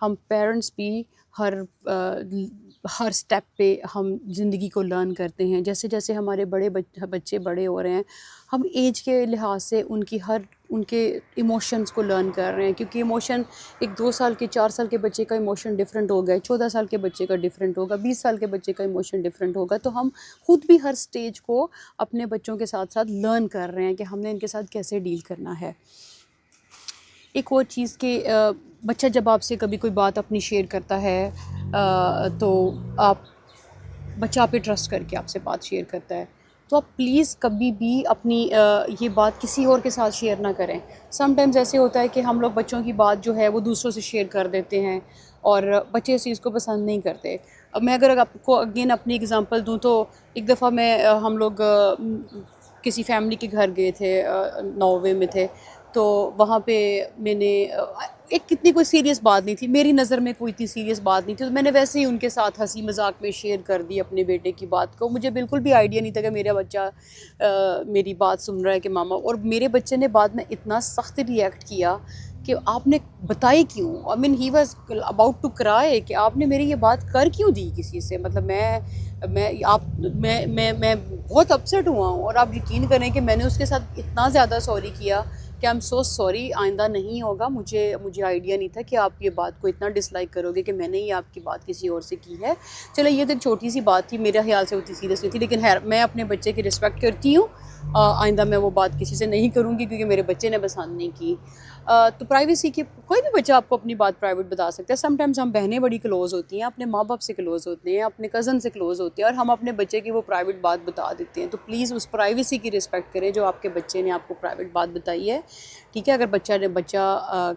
ہم پیرنٹس بھی ہر سٹیپ پہ ہم زندگی کو لرن کرتے ہیں. جیسے جیسے ہمارے بچے بڑے ہو رہے ہیں ہم ایج کے لحاظ سے ان کے ایموشنز کو لرن کر رہے ہیں, کیونکہ ایموشن ایک 2 سال کے 4 سال کے بچے کا ایموشن ڈفرینٹ ہوگا, 14 سال کے بچے کا ڈفرینٹ ہوگا, 20 سال کے بچے کا ایموشن ڈفرینٹ ہوگا. تو ہم خود بھی ہر سٹیج کو اپنے بچوں کے ساتھ ساتھ لرن کر رہے ہیں کہ ہم نے ان کے ساتھ کیسے ڈیل کرنا ہے. ایک اور چیز کہ بچہ جب آپ سے کبھی کوئی بات اپنی شیئر کرتا ہے تو بچہ آپ پہ ٹرسٹ کر کے آپ سے بات شیئر کرتا ہے, تو آپ پلیز کبھی بھی اپنی یہ بات کسی اور کے ساتھ شیئر نہ کریں. سم ٹائمز ایسے ہوتا ہے کہ ہم لوگ بچوں کی بات جو ہے وہ دوسروں سے شیئر کر دیتے ہیں اور بچے اس چیز کو پسند نہیں کرتے. اب میں اگر آپ کو اگین اپنی اگزامپل دوں تو ایک دفعہ ہم لوگ کسی فیملی کے گھر گئے تھے, ناروے میں تھے, تو وہاں پہ میں نے ایک کتنی کوئی سیریس بات نہیں تھی, میری نظر میں کوئی اتنی سیریس بات نہیں تھی, تو میں نے ویسے ہی ان کے ساتھ ہنسی مذاق میں شیئر کر دی اپنے بیٹے کی بات کو. مجھے بالکل بھی آئیڈیا نہیں تھا کہ میرا بچہ میری بات سن رہا ہے کہ ماما, اور میرے بچے نے بعد میں اتنا سخت ریئیکٹ کیا کہ آپ نے بتائی کیوں, آئی مین ہی واز اباؤٹ ٹو کرائے کہ آپ نے میری یہ بات کر کیوں دی کسی سے. مطلب میں بہت اپسیٹ ہوا ہوں, اور آپ یقین کریں کہ میں نے اس کے ساتھ اتنا زیادہ سوری کیا کہ آئی ایم سو سوری, آئندہ نہیں ہوگا. مجھے آئیڈیا نہیں تھا کہ آپ یہ بات کو اتنا ڈس لائک کرو گے کہ میں نے یہ آپ کی بات کسی اور سے کی ہے. چلو یہ تو ایک چھوٹی سی بات تھی, میرے خیال سے اتنی سیریس نہیں تھی, لیکن خیر میں اپنے بچے کی رسپیکٹ کرتی ہوں, آئندہ میں وہ بات کسی سے نہیں کروں گی کیونکہ میرے بچے نے پسند نہیں کی. تو پرائیویسی کی کوئی بھی بچہ آپ کو اپنی بات پرائیویٹ بتا سکتا ہے. سم ٹائمز ہم بہنیں بڑی کلوز ہوتی ہیں, اپنے ماں باپ سے کلوز ہوتے ہیں, اپنے کزن سے کلوز ہوتے ہیں, اور ہم اپنے بچے کی وہ پرائیویٹ بات بتا دیتے ہیں. تو پلیز اس پرائیویسی کی رسپیکٹ کریں جو آپ کے بچے نے آپ کو پرائیویٹ بات بتائی ہے. ٹھیک ہے, اگر بچہ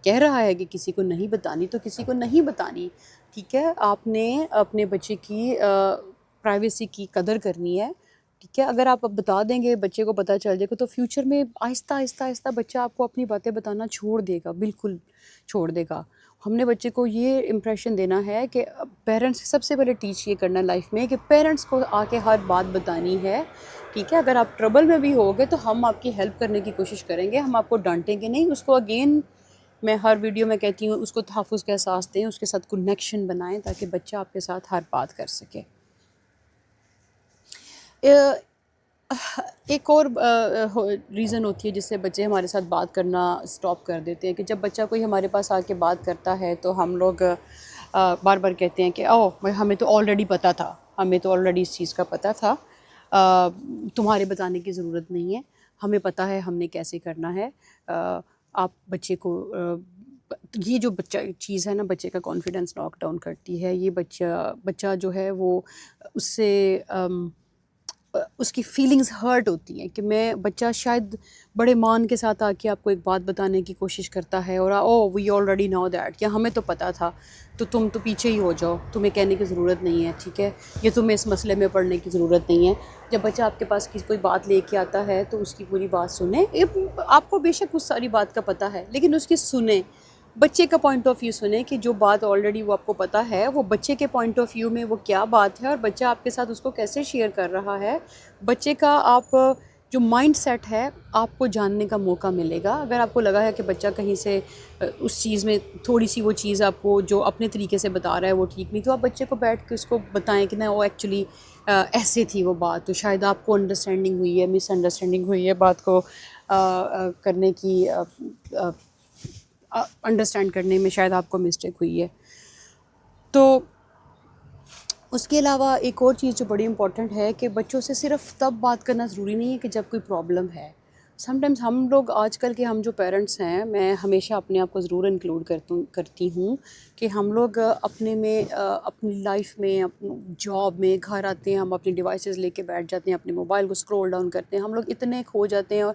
کہہ رہا ہے کہ کسی کو نہیں بتانی تو کسی کو نہیں بتانی. ٹھیک ہے, آپ نے اپنے بچے کی پرائیویسی کی قدر کرنی ہے. ٹھیک ہے, اگر آپ بتا دیں گے بچے کو پتہ چل جائے گا تو فیوچر میں آہستہ آہستہ آہستہ بچہ آپ کو اپنی باتیں بتانا چھوڑ دے گا, بالکل چھوڑ دے گا. ہم نے بچے کو یہ امپریشن دینا ہے کہ پیرنٹس سب سے پہلے ٹیچ یہ کرنا لائف میں کہ پیرنٹس کو آ کے ہر بات بتانی ہے. ٹھیک ہے, اگر آپ ٹربل میں بھی ہوگے تو ہم آپ کی ہیلپ کرنے کی کوشش کریں گے, ہم آپ کو ڈانٹیں گے نہیں. اس کو اگین میں ہر ویڈیو میں کہتی ہوں, اس کو تحفظ کا احساس دیں, اس کے ساتھ کنیکشن بنائیں تاکہ بچہ آپ کے ساتھ ہر بات کر سکے. ایک اور ریزن ہوتی ہے جس سے بچے ہمارے ساتھ بات کرنا سٹاپ کر دیتے ہیں کہ جب بچہ کوئی ہمارے پاس آ کے بات کرتا ہے تو ہم لوگ بار بار کہتے ہیں کہ ہمیں تو آلریڈی پتہ تھا, ہمیں تو آلریڈی اس چیز کا پتہ تھا, تمہارے بتانے کی ضرورت نہیں ہے, ہمیں پتہ ہے ہم نے کیسے کرنا ہے. آپ بچے کو یہ جو بچہ چیز ہے نا, بچے کا کانفیڈنس ناک ڈاؤن کرتی ہے. یہ بچہ جو ہے وہ اس سے اس کی فیلنگز ہرٹ ہوتی ہیں کہ بچہ شاید بڑے مان کے ساتھ آ کے آپ کو ایک بات بتانے کی کوشش کرتا ہے, اور وی آلریڈی نو دیٹ, یا ہمیں تو پتہ تھا تو تم تو پیچھے ہی ہو جاؤ, تمہیں کہنے کی ضرورت نہیں ہے. ٹھیک ہے, یہ تمہیں اس مسئلے میں پڑھنے کی ضرورت نہیں ہے. جب بچہ آپ کے پاس کوئی بات لے کے آتا ہے تو اس کی پوری بات سنیں. آپ کو بے شک اس ساری بات کا پتہ ہے, لیکن اس کی سنیں, بچے کا پوائنٹ آف ویو سنیں کہ جو بات آلریڈی وہ آپ کو پتہ ہے وہ بچے کے پوائنٹ آف ویو میں وہ کیا بات ہے, اور بچہ آپ کے ساتھ اس کو کیسے شیئر کر رہا ہے. بچے کا آپ جو مائنڈ سیٹ ہے آپ کو جاننے کا موقع ملے گا. اگر آپ کو لگا ہے کہ بچہ کہیں سے اس چیز میں تھوڑی سی وہ چیز آپ کو جو اپنے طریقے سے بتا رہا ہے وہ ٹھیک نہیں, تو آپ بچے کو بیٹھ کے اس کو بتائیں کہ نہیں وہ ایکچولی ایسے تھی وہ بات, تو شاید آپ کو انڈرسٹینڈنگ ہوئی ہے, مس انڈرسٹینڈنگ ہوئی ہے, بات کو کرنے کی انڈرسٹینڈ کرنے میں شاید آپ کو مسٹیک ہوئی ہے. تو اس کے علاوہ ایک اور چیز جو بڑی امپورٹنٹ ہے کہ بچوں سے صرف تب بات کرنا ضروری نہیں ہے کہ جب کوئی پرابلم ہے. سم ٹائمز ہم لوگ آج کل کے ہم جو پیرنٹس ہیں, میں ہمیشہ اپنے آپ کو ضرور انکلوڈ کرتی ہوں کہ ہم لوگ اپنی لائف میں, اپنی جاب میں, گھر آتے ہیں ہم اپنی ڈیوائسز لے کے بیٹھ جاتے ہیں, اپنے موبائل کو اسکرول ڈاؤن کرتے ہیں, ہم لوگ اتنے کھو جاتے ہیں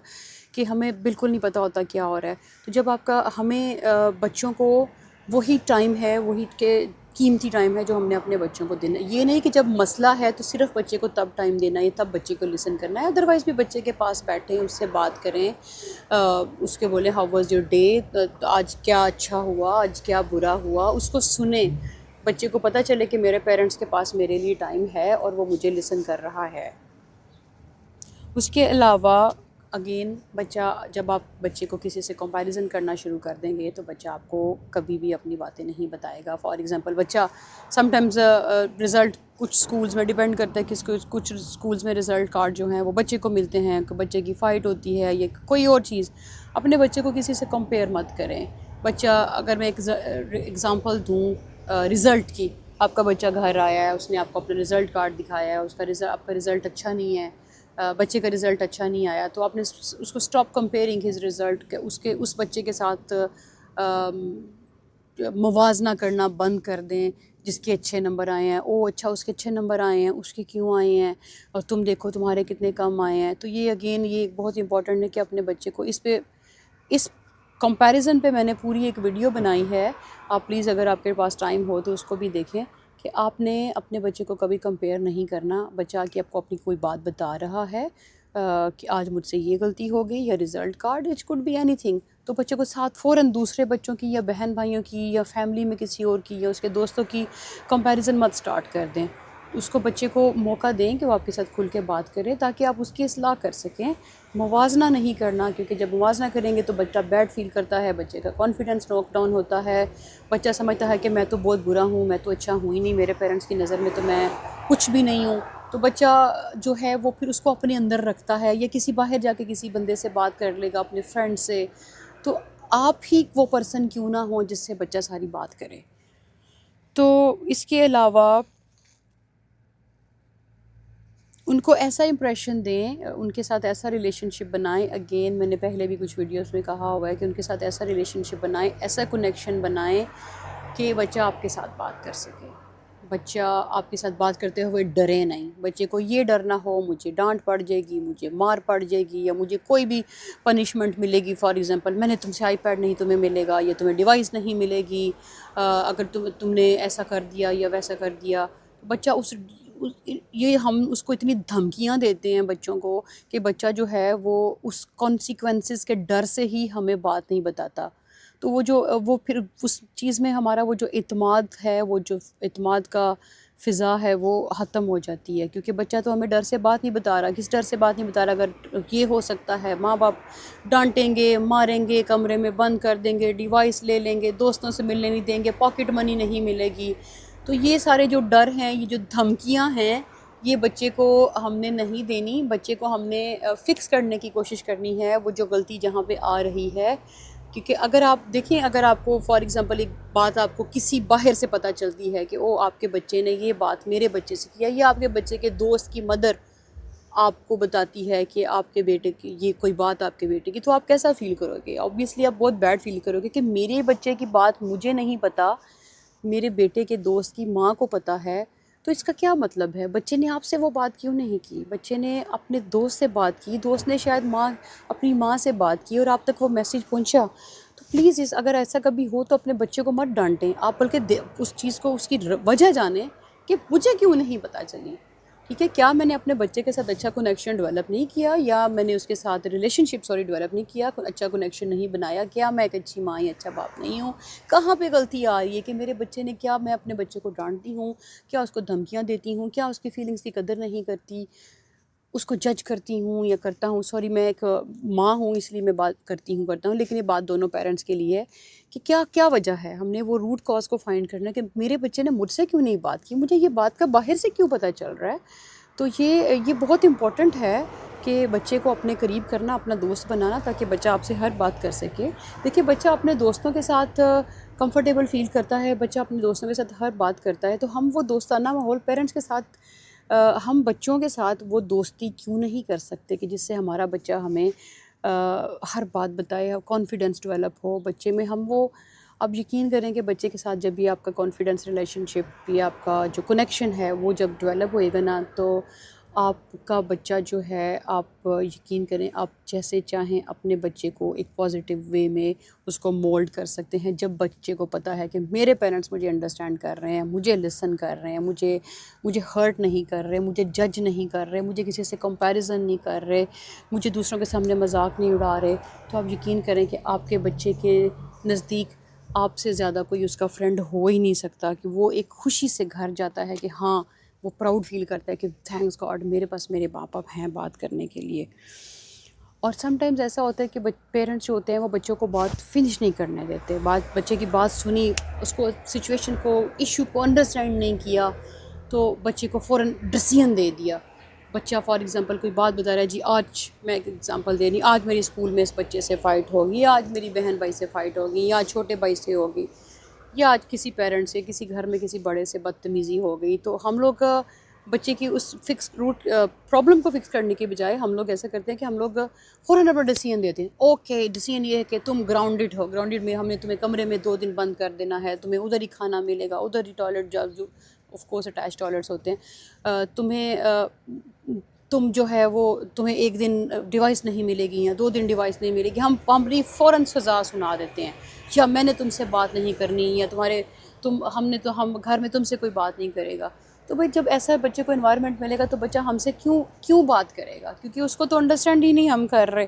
کہ ہمیں بالکل نہیں پتہ ہوتا کیا ہو رہا ہے. تو جب ہمیں بچوں کو وہی ٹائم ہے, وہی کہ قیمتی ٹائم ہے جو ہم نے اپنے بچوں کو دینا. یہ نہیں کہ جب مسئلہ ہے تو صرف بچے کو تب ٹائم دینا ہے, تب بچے کو لسن کرنا ہے. ادروائز بھی بچے کے پاس بیٹھیں, اس سے بات کریں, اس کے بولیں ہاؤ واز یور ڈے, آج کیا اچھا ہوا, آج کیا برا ہوا, اس کو سنیں. بچے کو پتہ چلے کہ میرے پیرنٹس کے پاس میرے لیے ٹائم ہے اور وہ مجھے لسن کر رہا ہے. اس کے علاوہ اگین بچہ جب آپ بچے کو کسی سے کمپیریزن کرنا شروع کر دیں گے تو بچہ آپ کو کبھی بھی اپنی باتیں نہیں بتائے گا. فار ایگزامپل بچہ سم ٹائمز رزلٹ کچھ اسکولز میں ڈیپینڈ کرتا ہے کہ کچھ اسکولز میں رزلٹ کارڈ جو ہیں وہ بچے کو ملتے ہیں, کہ بچے کی فائٹ ہوتی ہے یا کوئی اور چیز. اپنے بچے کو کسی سے کمپیئر مت کریں. بچہ اگر میں ایک ایگزامپل دوں رزلٹ کی, آپ کا بچہ گھر آیا ہے, اس نے آپ کو اپنا رزلٹ کارڈ دکھایا ہے, آپ کا رزلٹ اچھا نہیں ہے, بچے کا رزلٹ اچھا نہیں آیا, تو آپ نے اس کو اسٹاپ کمپیئرنگ ہز رزلٹ, اس بچے کے ساتھ موازنہ کرنا بند کر دیں. جس کے اچھے نمبر آئے ہیں, اچھا اس کے اچھے نمبر آئے ہیں, اس کے کیوں آئے ہیں, اور تم دیکھو تمہارے کتنے کم آئے ہیں. تو یہ اگین یہ بہت امپورٹنٹ ہے کہ اپنے بچے کو اس کمپیریزن پہ میں نے پوری ایک ویڈیو بنائی ہے. آپ پلیز اگر آپ کے پاس ٹائم ہو تو اس کو بھی دیکھیں, کہ آپ نے اپنے بچے کو کبھی کمپیئر نہیں کرنا. بچہ کہ آپ کو اپنی کوئی بات بتا رہا ہے کہ آج مجھ سے یہ غلطی ہو گئی, یا result card, it could be اینی تھنگ, تو بچے کو ساتھ فوراً دوسرے بچوں کی یا بہن بھائیوں کی یا فیملی میں کسی اور کی یا اس کے دوستوں کی کمپیریزن مت سٹارٹ کر دیں. اس کو بچے کو موقع دیں کہ وہ آپ کے ساتھ کھل کے بات کرے, تاکہ آپ اس کی اصلاح کر سکیں. موازنہ نہیں کرنا, کیونکہ جب موازنہ کریں گے تو بچہ بیڈ فیل کرتا ہے, بچے کا کانفیڈنس ناک ڈاؤن ہوتا ہے, بچہ سمجھتا ہے کہ میں تو بہت برا ہوں, میں تو اچھا ہوں ہی نہیں, میرے پیرنٹس کی نظر میں تو میں کچھ بھی نہیں ہوں. تو بچہ جو ہے وہ پھر اس کو اپنے اندر رکھتا ہے, یا کسی باہر جا کے کسی بندے سے بات کر لے گا, اپنے فرینڈ سے. تو آپ ہی وہ پرسن کیوں نہ ہوں جس سے بچہ ساری بات کرے. تو اس کے علاوہ ان کو ایسا امپریشن دیں, ان کے ساتھ ایسا ریلیشن شپ بنائیں. اگین میں نے پہلے بھی کچھ ویڈیوز میں کہا ہوا ہے کہ ان کے ساتھ ایسا ریلیشن شپ بنائیں, ایسا کنیکشن بنائیں کہ بچہ آپ کے ساتھ بات کر سکے. بچہ آپ کے ساتھ بات کرتے ہوئے ڈرے نہیں. بچے کو یہ ڈر نہ ہو مجھے ڈانٹ پڑ جائے گی, مجھے مار پڑ جائے گی, یا مجھے کوئی بھی پنشمنٹ ملے گی. فار ایگزامپل میں نے تم سے آئی پیڈ نہیں تمہیں ملے گا, یا تمہیں ڈیوائس نہیں ملے گی اگر تم نے ایسا کر دیا یا ویسا کر دیا. بچہ یہ ہم اس کو اتنی دھمکیاں دیتے ہیں بچوں کو, کہ بچہ جو ہے وہ اس کانسیکوینسز کے ڈر سے ہی ہمیں بات نہیں بتاتا. تو وہ پھر اس چیز میں ہمارا وہ جو اعتماد ہے, وہ جو اعتماد کا فضا ہے وہ ختم ہو جاتی ہے. کیونکہ بچہ تو ہمیں ڈر سے بات نہیں بتا رہا. کس ڈر سے بات نہیں بتا رہا؟ اگر یہ ہو سکتا ہے ماں باپ ڈانٹیں گے, ماریں گے, کمرے میں بند کر دیں گے, ڈیوائس لے لیں گے, دوستوں سے ملنے نہیں دیں گے, پاکٹ منی نہیں ملے گی. تو یہ سارے جو ڈر ہیں, یہ جو دھمکیاں ہیں, یہ بچے کو ہم نے نہیں دینی. بچے کو ہم نے فکس کرنے کی کوشش کرنی ہے وہ جو غلطی جہاں پہ آ رہی ہے. کیونکہ اگر آپ دیکھیں, اگر آپ کو فار ایگزامپل ایک بات آپ کو کسی باہر سے پتہ چلتی ہے کہ آپ کے بچے نے یہ بات میرے بچے سے کیا, یا آپ کے بچے کے دوست کی مدر آپ کو بتاتی ہے کہ آپ کے بیٹے کی یہ کوئی بات آپ کے بیٹے کی, تو آپ کیسا فیل کرو گے؟ اوبویسلی آپ بہت بیڈ فیل کرو گے کہ میرے بچے کی بات مجھے نہیں پتہ, میرے بیٹے کے دوست کی ماں کو پتہ ہے. تو اس کا کیا مطلب ہے؟ بچے نے آپ سے وہ بات کیوں نہیں کی؟ بچے نے اپنے دوست سے بات کی, دوست نے شاید اپنی ماں سے بات کی, اور آپ تک وہ میسیج پہنچا. تو پلیز اگر ایسا کبھی ہو تو اپنے بچے کو مت ڈانٹیں آپ, بلکہ اس چیز کو, اس کی وجہ جانیں کہ مجھے کیوں نہیں پتہ چلی. ٹھیک ہے, کیا میں نے اپنے بچے کے ساتھ اچھا کنیکشن ڈیولپ نہیں کیا, یا میں نے اس کے ساتھ ریلیشن شپ ڈیولپ نہیں کیا, اچھا کنیکشن نہیں بنایا, کیا میں ایک اچھی ماں یا اچھا باپ نہیں ہوں؟ کہاں پہ غلطی آ رہی ہے کہ میرے بچے نے, کیا میں اپنے بچے کو ڈانٹتی ہوں, کیا اس کو دھمکیاں دیتی ہوں, کیا اس کی فیلنگس کی قدر نہیں کرتی, اس کو جج کرتی ہوں یا کرتا ہوں. سوری, میں ایک ماں ہوں اس لیے میں بات کرتا ہوں, لیکن یہ بات دونوں پیرنٹس کے لیے ہے کہ کیا وجہ ہے. ہم نے وہ روٹ کاز کو فائنڈ کرنا ہے کہ میرے بچے نے مجھ سے کیوں نہیں بات کی, مجھے یہ بات کا باہر سے کیوں پتہ چل رہا ہے. تو یہ بہت امپورٹنٹ ہے کہ بچے کو اپنے قریب کرنا, اپنا دوست بنانا, تاکہ بچہ آپ سے ہر بات کر سکے. دیکھیے, بچہ اپنے دوستوں کے ساتھ کمفرٹیبل فیل کرتا ہے, بچہ اپنے دوستوں کے ساتھ ہر بات کرتا ہے. تو ہم وہ دوستانہ ماحول پیرنٹس کے ساتھ, ہم بچوں کے ساتھ وہ دوستی کیوں نہیں کر سکتے کہ جس سے ہمارا بچہ ہمیں ہر بات بتائے, کانفیڈنس ڈیولپ ہو بچے میں. ہم وہ اب یقین کریں کہ بچے کے ساتھ جب بھی آپ کا کانفیڈنس ریلیشن شپ یا آپ کا جو کنیکشن ہے وہ جب ڈیولپ ہوئے گا نا, تو آپ کا بچہ جو ہے, آپ یقین کریں آپ جیسے چاہیں اپنے بچے کو ایک پازیٹیو وے میں اس کو مولڈ کر سکتے ہیں. جب بچے کو پتہ ہے کہ میرے پیرنٹس مجھے انڈرسٹینڈ کر رہے ہیں, مجھے لسن کر رہے ہیں, مجھے ہرٹ نہیں کر رہے, مجھے جج نہیں کر رہے, مجھے کسی سے کمپیریزن نہیں کر رہے, مجھے دوسروں کے سامنے مذاق نہیں اڑا رہے, تو آپ یقین کریں کہ آپ کے بچے کے نزدیک آپ سے زیادہ کوئی اس کا فرینڈ ہو ہی نہیں سکتا. کہ وہ ایک خوشی سے گھر جاتا ہے کہ ہاں, وہ پراؤڈ فیل کرتا ہے کہ تھینکس گاڈ میرے پاس میرے ماں باپ ہیں بات کرنے کے لیے. اور سم ٹائمز ایسا ہوتا ہے کہ پیرنٹس جو ہوتے ہیں وہ بچوں کو بات فنش نہیں کرنے دیتے، بچے کی بات سنی، اس کو سچویشن کو، ایشو کو انڈرسٹینڈ نہیں کیا، تو بچے کو فوراً ڈسیزن دے دیا. بچہ فار ایگزامپل کوئی بات بتا رہا ہے، جی آج میں ایک ایگزامپل دے رہی ہوں، آج میری اسکول میں اس بچے سے فائٹ ہوگی، یا آج میری بہن بھائی سے فائٹ ہوگی، یا چھوٹے بھائی سے ہوگی، یا آج کسی پیرنٹ سے، کسی گھر میں کسی بڑے سے بدتمیزی ہو گئی. تو ہم لوگ بچے کی اس فکس روٹ پرابلم کو فکس کرنے کے بجائے ہم لوگ ایسا کرتے ہیں کہ ہم لوگ فوراً اپنا ڈیسیژن دیتے ہیں. اوکے ڈیسیژن یہ ہے کہ تم گراؤنڈڈ ہو، گراؤنڈڈ میں ہم نے تمہیں کمرے میں 2 دن بند کر دینا ہے، تمہیں ادھر ہی کھانا ملے گا، ادھر ہی ٹوائلٹ جاؤ، آف کورس اٹیچ ٹوائلٹس ہوتے ہیں. تم جو ہے وہ تمہیں 1 دن ڈیوائس نہیں ملے گی یا 2 دن ڈیوائس نہیں ملے گی. ہم اپنی فوراً سزا سنا دیتے ہیں، یا میں نے تم سے بات نہیں کرنی، یا ہم گھر میں تم سے کوئی بات نہیں کرے گا. تو بھائی جب ایسا بچے کو انوائرمنٹ ملے گا تو بچہ ہم سے کیوں بات کرے گا، کیونکہ اس کو تو انڈرسٹینڈ ہی نہیں ہم کر رہے.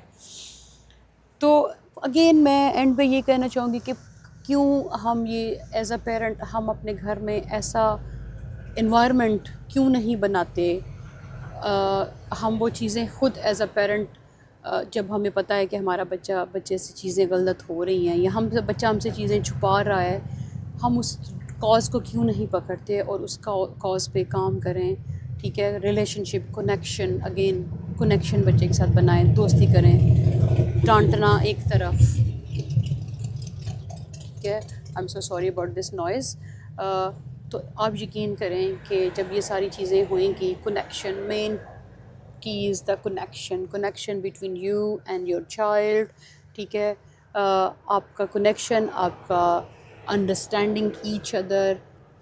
تو اگین میں اینڈ پہ یہ کہنا چاہوں گی کہ کیوں ہم یہ ایز اے پیرنٹ ہم اپنے گھر میں ایسا انوائرمنٹ کیوں نہیں بناتے. ہم وہ چیزیں خود ایز اے پیرنٹ، جب ہمیں پتہ ہے کہ ہمارا بچے سے چیزیں غلط ہو رہی ہیں، یا بچہ ہم سے چیزیں چھپا رہا ہے، ہم اس کاز کو کیوں نہیں پکڑتے اور اس کاز پہ کام کریں. ٹھیک ہے، ریلیشن شپ، کنیکشن، اگین کنیکشن بچے کے ساتھ بنائیں، دوستی کریں، ڈانٹنا ایک طرف. ٹھیک ہے، I am so sorry about this noise. تو آپ یقین کریں کہ جب یہ ساری چیزیں ہوئیں گی، کنیکشن مین کی is the connection between you and your child. ٹھیک ہے، آپ کا کنیکشن، آپ کا understanding each other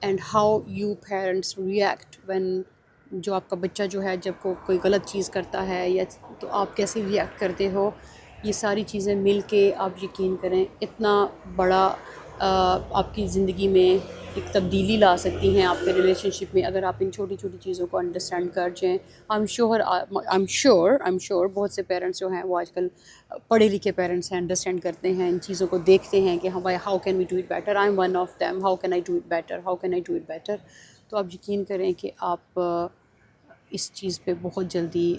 and how you parents react when, جو آپ کا بچہ جو ہے جب کوئی غلط چیز کرتا ہے، یا تو آپ کیسے ریئیکٹ کرتے ہو. یہ ساری چیزیں مل کے آپ یقین کریں اتنا بڑا آپ کی زندگی میں ایک تبدیلی لا سکتی ہیں آپ کے ریلیشن شپ میں، اگر آپ ان چھوٹی چھوٹی چیزوں کو انڈرسٹینڈ کر جائیں. آئی ایم شیور بہت سے پیرنٹس جو ہیں وہ آج کل پڑھے لکھے پیرنٹس ہیں، انڈرسٹینڈ کرتے ہیں، ان چیزوں کو دیکھتے ہیں کہ how can we do it better, I am one of them, how can I do it better. تو آپ یقین کریں کہ آپ اس چیز پہ بہت جلدی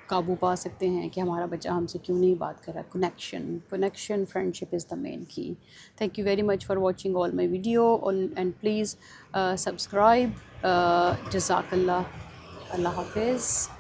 قابو پا سکتے ہیں کہ ہمارا بچہ ہم سے کیوں نہیں بات کر رہا. کنیکشن فرینڈشپ از دا مین کی. Thank you very much for watching all my video and please subscribe. جزاک اللہ. اللہ حافظ.